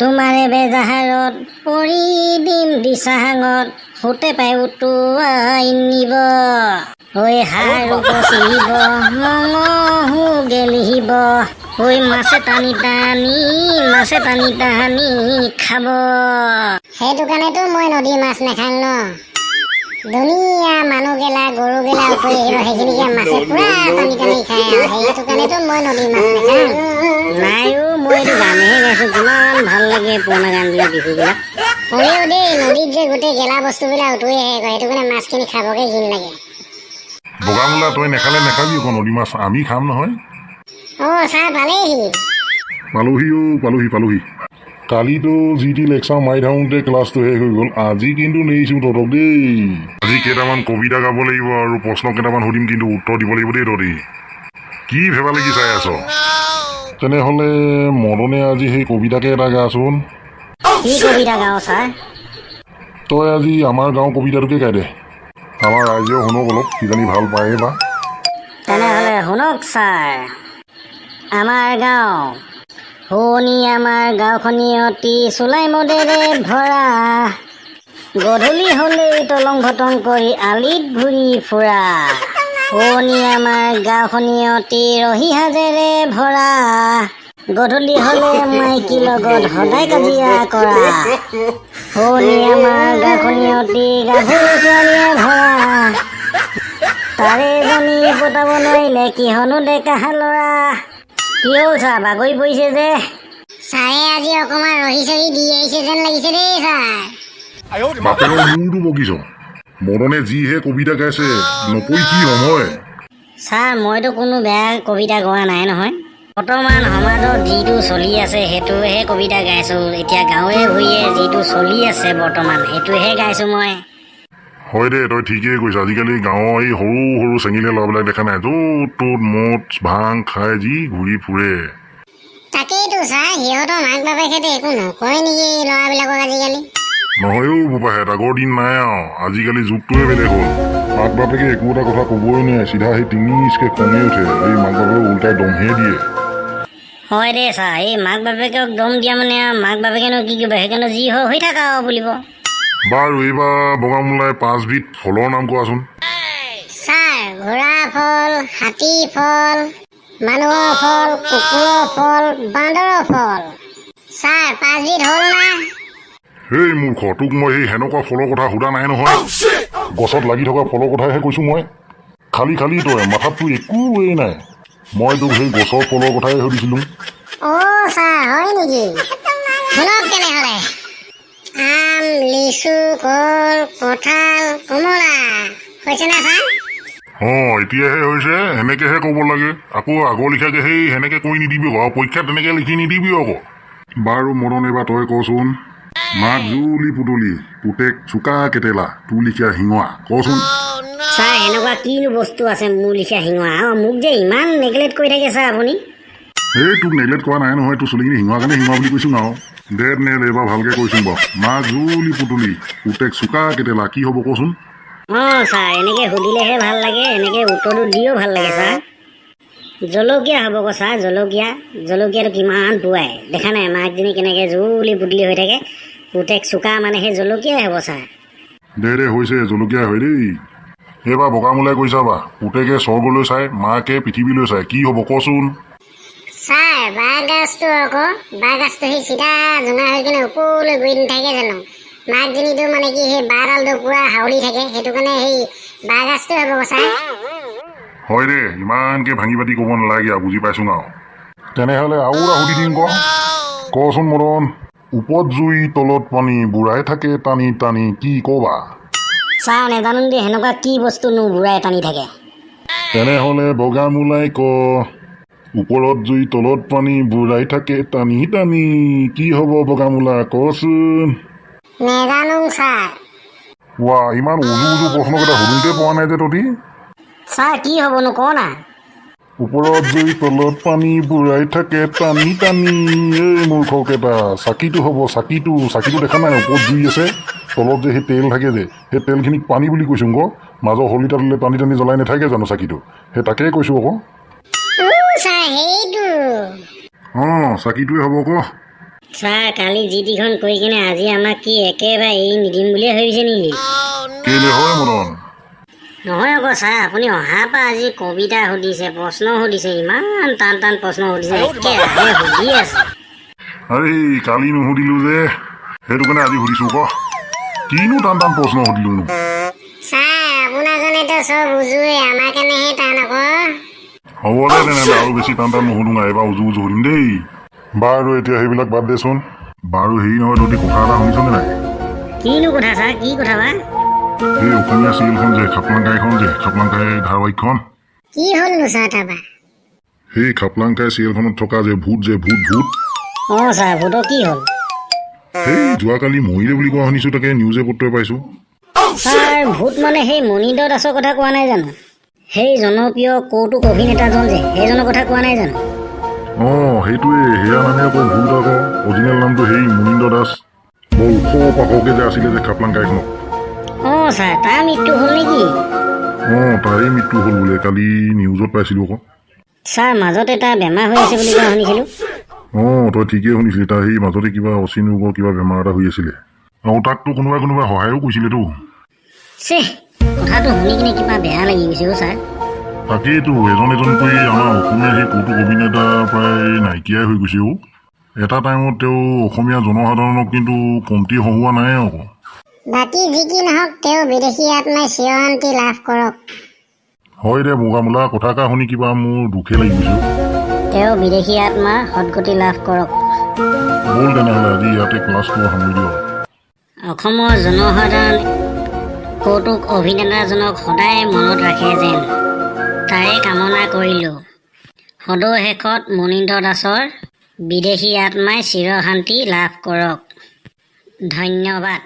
তোমাৰে বেজাহাৰত পৰি দিম দিছাহাঙত হোতে পাই উটুৱাই নিব ঐ হাৰু পচিব মঙহো গেলিহিব ঐ মাছে টানি টানি খাব। সেইটো কাৰণেতো মই নদীৰ মাছ নাখাওঁ ন। ধুনীয়া মানুহগেলা গৰুগেলা উঠি আহিব সেইখিনিকে মাছে পুৰা টানি খায় আৰু সেইটো কাৰণেতো মই নদীৰ মাছ নাখাওঁ। নাইও মই এইটো গানেহে গাইছোঁ, কিমান ভাল লাগে পুৰণা গানবিলাক বিহুবিলাক। হ'লেও দেই নদীত যে গোটেই গেলা বস্তুবিলাক উঠি আহে সেইটো কাৰণে মাছখিনি খাবকে ঘিণ লাগে। বগামূলা তই নেখালে নেখাবি আকৌ নদী মাছ, আমি খাম নহয়। অঁ ছাৰ পালেহি। পালোহি। কালিতো যি টি লেকচাৰ মাৰি থাকোঁতে ক্লাছটো শেষ হৈ গ'ল। আজি কিন্তু নেৰিছোঁ তহঁতক দেই। আজি কেইটামান কবিতা গাব লাগিব আৰু প্ৰশ্ন কেইটামান সুধিম, কিন্তু উত্তৰ দিব লাগিব দেই তহঁতি। কি ভেবা লাগি চাই আছ? তেনেহ'লে মদনে আজি সেই কবিতাকে এটা গাচোন। কি কবিতা গাওঁ ছাৰ? তই আজি আমাৰ গাঁৱৰ কবিতাটোকে গাই দে, আমাৰ ৰাইজেও শুনক অলপ, কিজানি ভাল পায়ে বা। তেনেহ'লে শুনক ছাৰ। আমাৰ গাঁও শুনি আমাৰ গাঁওখনি অতি চোলাই মদেৰে ভৰা, গধূলি হ'লেই তলং ভটং কৰি আলিত ঘূৰি ফুৰা। শুনি আমাৰ গাঁওখনি অতি ৰহি সাজেৰে ভৰা, গধূলি হ'লে মাইকী লগত সদায় কাজিয়া কৰা। শুনি আমাৰ গাঁওখনি অতি গাভৰু ছোৱালীয়ে ভৰা, তাৰে এজনী পতাব নোৱাৰিলে কিহনো ডেকা ল'ৰা। কি হ'ল ছাৰ, বাগৰি পৰিছে যে? ছাৰে আজি অকণমান ৰহি চহি দি আহিছে যেন লাগিছে দেই ছাৰ। বাপেৰৰ মূৰটো বকিছ, মদনে যিহে কবিতা গাইছে নপৰি কি সময়। ছাৰ মইতো কোনো বেয়া কবিতা গোৱা নাই নহয়। বৰ্তমান সমাজত যিটো চলি আছে সেইটোহে কবিতা গাইছোঁ। এতিয়া গাঁৱে ভূঞে যিটো চলি আছে বৰ্তমান সেইটোহে গাইছোঁ মই। হয় দে, তই ঠিকেই কৈছ। আজিকালি গাঁৱৰ এই সৰু সৰু চেঙিলীয়া ল'ৰাবিলাক দেখা নাই, য'ত ত'ত মদ ভাং খাই যি ঘূৰি ফুৰে। তাকেইতো ছাৰ, সিহঁতৰ মাক বাপেকহেঁতে একো নকয় নেকি এই ল'ৰাবিলাকক আজিকালি? নহয়ও বোপাহেঁত, আগৰ দিন নাই আৰু, আজিকালি যুগটোৱে বেলেগ হ'ল। মাক বাপেকে একো এটা কথা ক'বই নোৱাৰে, চিধা সেই টিঙিচকৈ খঙি উঠে, এই মাক বাপেকক উল্টাই দমহে দিয়ে। হয় দেই ছাৰ, এই মাক বাপেকক দম দিয়া মানে আৰু মাক বাপেকেনো কি কৰিব, সেইকাৰণে যি হয় হৈ থাকা আৰু বুলিব। বাৰু এইবাৰ বগামূলাই 5বিধ ফলৰ নাম কোৱাচোন। ছাৰ ঘোঁৰা ফল, হাতী ফল, মানুহৰ ফল, কুকুৰৰ ফল, বান্দৰৰ ফল। ছাৰ 5বিধ হ'ল না? সেই মূৰ্খ, তোক মই সেই সেনেকুৱা ফলৰ কথা সোধা নাই নহয়। গছত লাগি থকা ফলৰ কথাহে কৈছোঁ মই। খালি তই মাথাততো একোৱেই নাই। মই তোক সেই গছৰ ফলৰ কথাই সুধিছিলোঁ। অ' ছাৰ হয় নেকি? শুনক তেনেহ'লে। আম, লিচু, কল, কঁঠাল, কমলা। হৈছে না ছাৰ? অঁ এতিয়াহে হৈছে, সেনেকৈহে ক'ব লাগে। আকৌ আগৰ লিখাকে সেই সেনেকৈ কৈ নিদিবি আকৌ, পৰীক্ষাত তেনেকৈ লিখি নিদিবি আকৌ। বাৰু মদন, এইবাৰ তই কচোন। মাক জুলি পুতলি, পুতেক চোকা কেটেলা, তোৰ লিখীয়া শিঙৰা, কচোন। ছাৰ এনেকুৱা কিনো বস্তু আছে মোৰ লিখীয়া শিঙৰা? মোক যে ইমান নেগলেক্ট কৰি থাকে ছাৰ আপুনি। এই তোক নেগলেক্ট কৰা নাই নহয়, তোৰ চুলিখিনি শিঙৰা কাৰণে শিঙৰা বুলি কৈছোঁ আৰু। এইবাৰ ভালকৈ কৈছোঁ বাৰু। মাক জুলি পুতলি, পুতেক চোকা কেটেলা, কি হ'ব কচোন? অঁ ছাৰ এনেকৈ সুধিলেহে ভাল লাগে, এনেকৈ উত্তৰটো দিও ভাল লাগে ছাৰ। জলকীয়া হ'ব আকৌ ছাৰ, জলকীয়াটো কিমান পুৱাই দেখা নাই, মাকজনী কেনেকৈ জুলি পুতলি হৈ থাকে। পুতেক চোকা মানে সেই জলকীয়াই হ'ব ছাৰ। দে হৈছে, জলকীয়া হয় দেই। এইবাৰ বগামূলাই কৈছা বা, পুতেকে স্বৰ্গলৈ চাই, মাকে পৃথিৱীলৈ চাই, কি হ'ব কচোন? ছাৰ বাঁহগাজটো আকৌ, বাঁহগাজটো সেই চিধা জোঙা হৈ কিনে ওপৰলৈ গৈ নাথাকে জানো? মাকজনীটো মানে কি সেই বাঁহডালটো পুৰা হাউলি থাকে, সেইটো কাৰণে সেই বাঁহগাজটো হ'ব ছাৰ। হয় দে, ইমানকৈ ভাঙি পাতি ক'ব নালাগে আৰু, বুজি পাইছোঁ আৰু। তেনেহ'লে আৰু এটা সুধি দিম কচোন মদন। ওপৰত জুই তলত পানী, বুঢ়াই থাকে টানি টানি, কি ক'বা? ছাৰ নেজানো দেই, সেনেকুৱা কি বস্তুনো বুঢ়াই টানি থাকে? তেনেহ'লে বগামূলাই ক, ওপৰত জুই তলত পানী, বুঢ়াই থাকে টানি টানি, কি হ'ব বগামূলা কচোন? নেজানো ছাৰ। ৱা, ইমান উজু প্ৰশ্নকেইটা সুধোঁতে পোৱা নাই যে তহঁতি। ছাৰ কি হ'বনো কওঁ না? ওপৰত জুই তলত পানী, বুঢ়াই থাকে টানি টানি, এই মূৰ্খকেইটা, চাকিটো হ'ব, চাকিটো দেখা নাই? ওপৰত জুই আছে, তলত যে সেই তেল থাকে যে, সেই তেলখিনিক পানী বুলি কৈছোঁ আকৌ। মাজৰ হলিতালৈ টানি টানি জ্বলাই নাথাকে জানো চাকিটো, সেই তাকেই কৈছোঁ আকৌ। ছাৰ সেইটো। অঁ চাকিটোৱে হ'ব আকৌ। ছাৰ কালি যি টিখন কৰি কিনে আজি আমাক কি একেবাৰে এৰি নিদিম বুলিয়ে ভাবিছে নেকি? কেলে হয় মদন? নহয় আকৌ ছাৰ, আপুনি অহাৰ পৰা আজি কবিতা সুধিছে, প্ৰশ্ন সুধিছে, ইমান টান টান প্ৰশ্ন সুধিছে, একেৰাহে সুধি আছে। আৰে কালি নুসুধিলো যে, সেইটো কাৰণে আজি সুধিছো ক। কিনো টান টান প্ৰশ্ন সুধিলোনো? ছাৰ আপোনাৰজনেতো চব উজুৱে, আমাৰ কাৰণেহে টান আকৌ। হ'ব দে তেনেহ'লে, আৰু বেছি টান টান নুসুধো নাই, এবাৰ উজু সুধিম দেই। বাৰু এতিয়া সেইবিলাক বাদ দেচোন। বাৰু হেৰি নহয়, তহঁতি কথা এটা শুনিছনে নাই? কিনো কথা ছাৰ, কি কথা বা? এই অসমীয়া চিৰিয়েলখন যে খাপলাংকাই ধাৰাবাহিকখন, কি হ'লনো ছাৰ তাৰপা? সেই খাপলাংকাই চিৰিয়েলখনত থকা যে ভূত অঁ ছাৰ, ভূতৰ কি হ'ল? সেই যোৱাকালি মৰিলে বুলি কোৱা শুনিছো, তাকে নিউজে পত্ৰই পাইছো। ছাৰ ভূত মানে সেই মনিন্দ্ৰ দাসৰ কথা কোৱা নাই জানো? সেই জনপ্ৰিয় কৌতুক অভিনেতাজন যে, সেইজনৰ কথা কোৱা নাই জানো? অঁ সেইটোৱে, সেয়া নামে আকৌ ভূত আকৌ। অৰিজিনেল নামটো সেই মনিন্দ্ৰ দাস। বৰ ওখ পাখৰকে যে আছিলে যে খাপলাংকাইখনত। অঁ ছাৰ, তাৰ মৃত্যু হ'ল নেকি? অঁ তাৰে মৃত্যু হ'ল বোলে, কালি নিউজত পাইছিলো আকৌ। ছাৰ মাজতে তাৰ বেমাৰ হৈ আছে বুলি কোৱা শুনিছিলোঁ। অঁ তই ঠিকেই শুনিছিলি, তাৰ সেই মাজতে কিবা অচিন ৰোগৰ কিবা বেমাৰ এটা হৈ আছিলে, আৰু তাকতো কোনোবাই সহায়ো কৰিছিলেতো। কথাটো শুনি কিনে কিবা বেয়া লাগি গৈছে অ' ছাৰ। তাকেইতো, এজনকৈ আমাৰ অসমীয়া সেই কৌতুক অভিনেতা প্ৰায় নাইকিয়াই হৈ গৈছে অ'। এটা টাইমত তেওঁ অসমীয়া জনসাধাৰণক কিন্তু কমটি হহুৱা নাই আকৌ। বাকী যি কি নহওক, তেওঁ বিদেশী আত্মাই চিৰশান্তি লাভ কৰক। হয় দে মুগা কথাষাৰ শুনি কিবা মোৰ দুখে লাগি গৈছে। তেওঁ বিদেশী আত্মা সদগতি লাভ কৰক। ব'ল তেনেহ'লে আজি ইয়াতে ক্লাছটো সামৰি দিওঁ। অসমৰ জনসাধাৰণ কৌতুক অভিনেতাজনক সদায় মনত ৰাখে যেন, তাৰে কামনা কৰিলোঁ। সদৌ শেষত মনিন্দ্ৰ দাসৰ বিদেশী আত্মাই চিৰশান্তি লাভ কৰক। ধন্যবাদ।